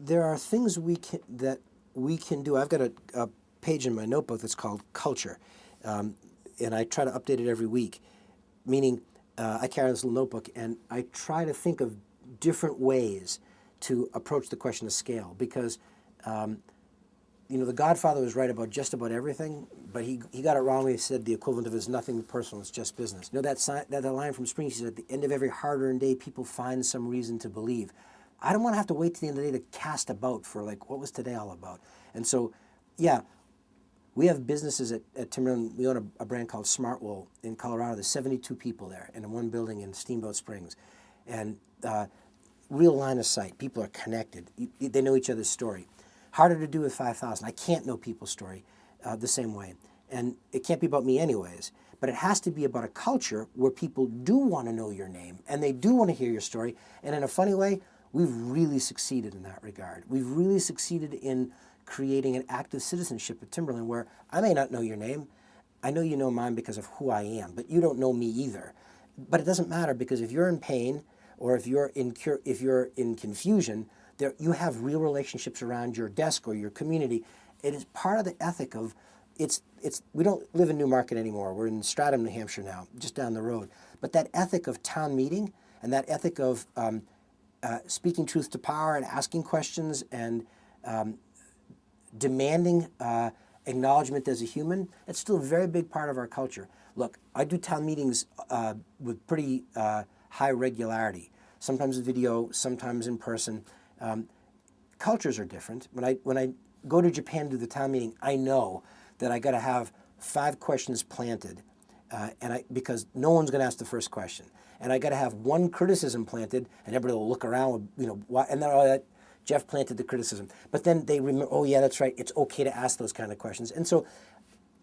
there are things that we can do. I've got a page in my notebook that's called Culture, and I try to update it every week, meaning I carry this little notebook and I try to think of different ways to approach the question of scale, because the Godfather was right about just about everything, but he got it wrong when he said the equivalent of it's nothing personal, it's just business. That line from Springsteen says, at the end of every hard-earned day, people find some reason to believe. I don't want to have to wait to the end of the day to cast about for, like, what was today all about? And so, yeah, we have businesses at Timberland. We own a brand called Smartwool in Colorado. There's 72 people there in one building in Steamboat Springs. And real line of sight. People are connected. They know each other's story. Harder to do with 5,000. I can't know people's story the same way. And it can't be about me anyways. But it has to be about a culture where people do want to know your name and they do want to hear your story. And in a funny way, we've really succeeded in that regard. We've really succeeded in creating an active citizenship at Timberland where I may not know your name. I know you know mine because of who I am, but you don't know me either. But it doesn't matter, because if you're in pain or if you're in confusion, you have real relationships around your desk or your community. It is part of the ethic of we don't live in Newmarket anymore. We're in Stratham, New Hampshire now, just down the road. But that ethic of town meeting and that ethic of speaking truth to power and asking questions and demanding acknowledgement as a human, it's still a very big part of our culture. Look, I do town meetings with pretty high regularity, sometimes video, sometimes in person. Cultures are different. When I go to Japan to do the town meeting, I know that I got to have 5 questions planted, because no one's going to ask the first question, and I got to have 1 criticism planted, and everybody will look around, and then Jeff planted the criticism. But then they remember, oh yeah, that's right. It's okay to ask those kind of questions, and so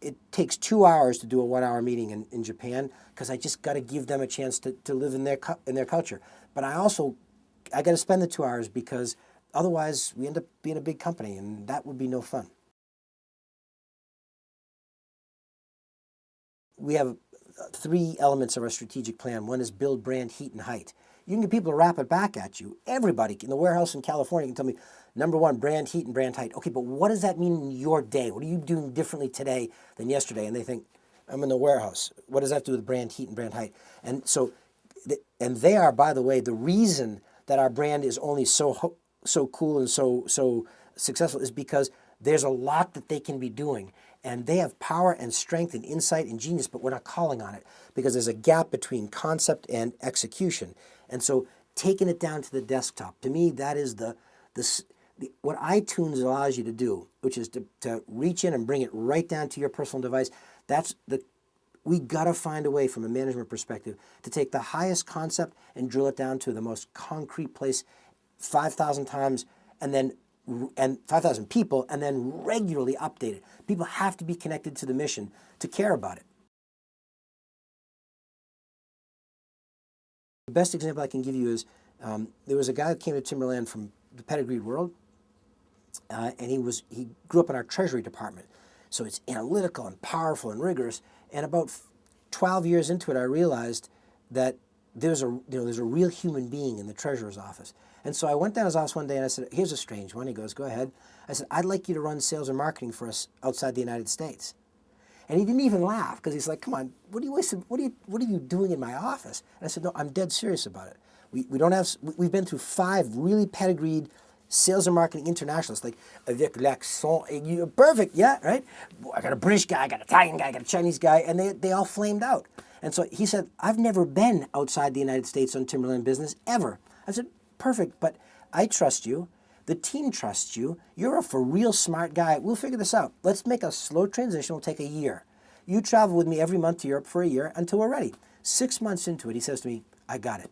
it takes 2 hours to do a 1-hour meeting in Japan, because I just got to give them a chance to live in their culture. But I got to spend the 2 hours, because otherwise we end up being a big company, and that would be no fun. We have 3 elements of our strategic plan. One is build brand heat and height. You can get people to rap it back at you. Everybody in the warehouse in California can tell me, number 1, brand heat and brand height. Okay, but what does that mean in your day? What are you doing differently today than yesterday? And they think, I'm in the warehouse. What does that have to do with brand heat and brand height? And so, and they are, by the way, the reason that our brand is only so cool and so successful is because there's a lot that they can be doing. And they have power and strength and insight and genius, but we're not calling on it because there's a gap between concept and execution. And so taking it down to the desktop, to me, that is what iTunes allows you to do, which is to reach in and bring it right down to your personal device. We got to find a way from a management perspective to take the highest concept and drill it down to the most concrete place 5,000 times and 5,000 people, and then regularly update it. People have to be connected to the mission to care about it. The best example I can give you is there was a guy who came to Timberland from the pedigreed world, and he grew up in our treasury department. So it's analytical and powerful and rigorous. And about 12 years into it, I realized that there's a real human being in the treasurer's office. And so I went down to his office one day and I said, here's a strange one. He goes, go ahead. I said, I'd like you to run sales and marketing for us outside the United States. And he didn't even laugh, because he's like, come on, what are you doing in my office? And I said, no, I'm dead serious about it. We've been through 5 really pedigreed sales and marketing internationalists, like avec l'accent aigu. Perfect, yeah, right? I got a British guy, I got an Italian guy, I got a Chinese guy, and they all flamed out. And so he said, I've never been outside the United States on Timberland business, ever. I said, perfect, but I trust you. The team trusts you. You're a for real smart guy. We'll figure this out. Let's make a slow transition. It'll take a year. You travel with me every month to Europe for a year until we're ready. 6 months into it, he says to me, I got it.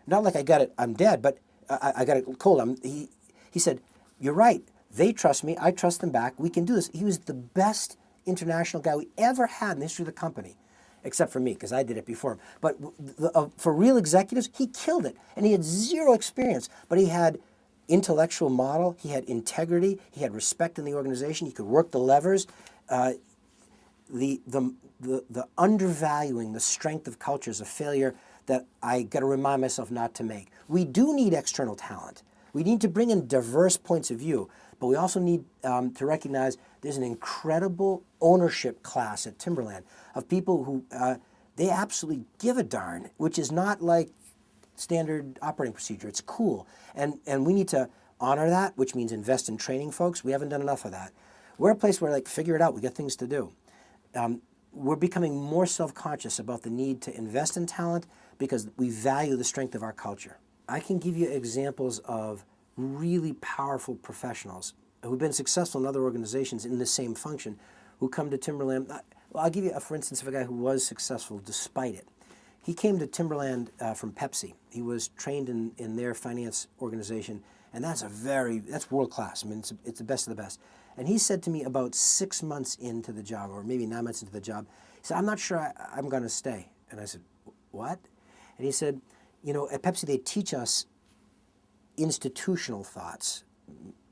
Not like I got it, I'm dead, but I got it cold. He said, you're right. They trust me. I trust them back. We can do this. He was the best international guy we ever had in the history of the company, except for me, because I did it before him. But for real executives, he killed it. And he had 0 experience, but he had intellectual model, he had integrity, he had respect in the organization, he could work the levers. The undervaluing the strength of culture is a failure that I got to remind myself not to make. We do need external talent, We need to bring in diverse points of view, but we also need to recognize there's an incredible ownership class at Timberland of people who they absolutely give a darn, which is not like standard operating procedure. It's cool. And we need to honor that, which means invest in training folks. We haven't done enough of that. We're a place where, like, figure it out. We got things to do. We're becoming more self-conscious about the need to invest in talent because we value the strength of our culture. I can give you examples of really powerful professionals who've been successful in other organizations in the same function who come to Timberland. Well, I'll give you for instance, of a guy who was successful despite it. He came to Timberland from Pepsi. He was trained in their finance organization, and that's world class. I mean, it's the best of the best. And he said to me about 6 months into the job, or maybe 9 months into the job, he said, "I'm not sure I'm going to stay." And I said, "What?" And he said, "You know, at Pepsi they teach us institutional thoughts,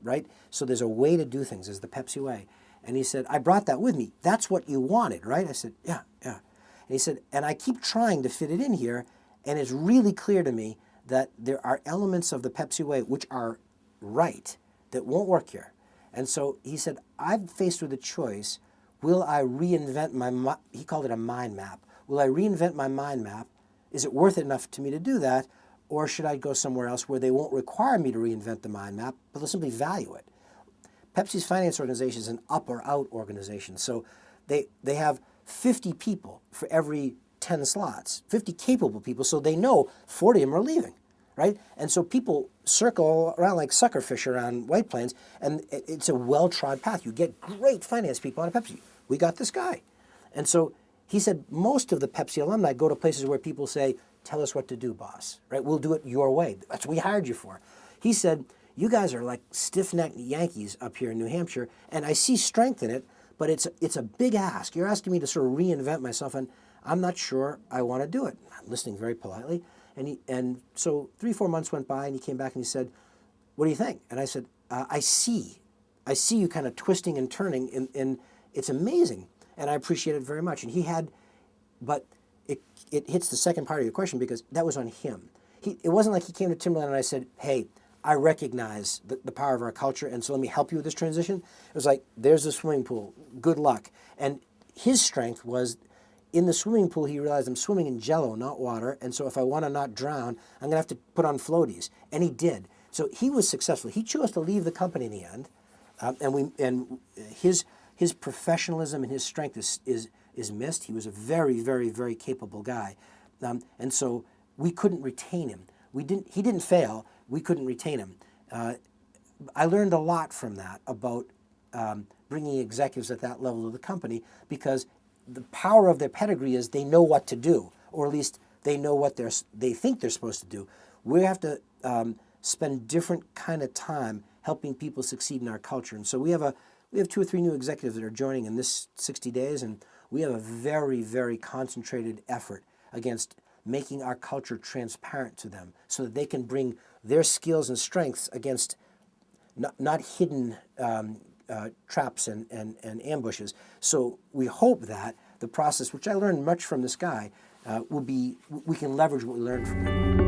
right? So there's a way to do things, there's the Pepsi way." And he said, "I brought that with me. That's what you wanted, right?" I said, "Yeah, yeah." And he said, "And I keep trying to fit it in here, and it's really clear to me that there are elements of the Pepsi way which are right that won't work here." And so he said, "I'm faced with a choice. Will I reinvent he called it a mind map. Will I reinvent my mind map? Is it worth it enough to me to do that? Or should I go somewhere else where they won't require me to reinvent the mind map, but they'll simply value it?" Pepsi's finance organization is an up or out organization. So they have 50 people for every 10 slots, 50 capable people, so they know 40 of them are leaving, right? And so people circle around like suckerfish around White Plains, and it's a well-trod path. You get great finance people out of Pepsi. We got this guy. And so he said most of the Pepsi alumni go to places where people say, "Tell us what to do, boss," right? "We'll do it your way. That's what we hired you for." He said, "You guys are like stiff-necked Yankees up here in New Hampshire, and I see strength in it, but it's a big ask. You're asking me to sort of reinvent myself, and I'm not sure I want to do it." I'm listening very politely. And so 3-4 months went by, and he came back and he said, "What do you think?" And I said, I see you kind of twisting and turning, and it's amazing, and I appreciate it very much." And he had, but it hits the second part of your question because that was on him. It wasn't like he came to Timberland and I said, "Hey, I recognize the power of our culture, and so let me help you with this transition." It was like, "There's a swimming pool. Good luck." And his strength was in the swimming pool. He realized I'm swimming in Jello, not water, and so if I want to not drown, I'm going to have to put on floaties. And he did. So he was successful. He chose to leave the company in the end, and his professionalism and his strength is missed. He was a very, very, very capable guy, and so we couldn't retain him. He didn't fail. We couldn't retain him. I learned a lot from that about bringing executives at that level of the company, because the power of their pedigree is they know what to do, or at least they know what they think they're supposed to do. We have to spend different kind of time helping people succeed in our culture. And so we have 2 or 3 new executives that are joining in this 60 days, and we have a very, very concentrated effort against making our culture transparent to them so that they can bring their skills and strengths against not hidden traps and ambushes. So we hope that the process, which I learned much from this guy, we can leverage what we learned from him.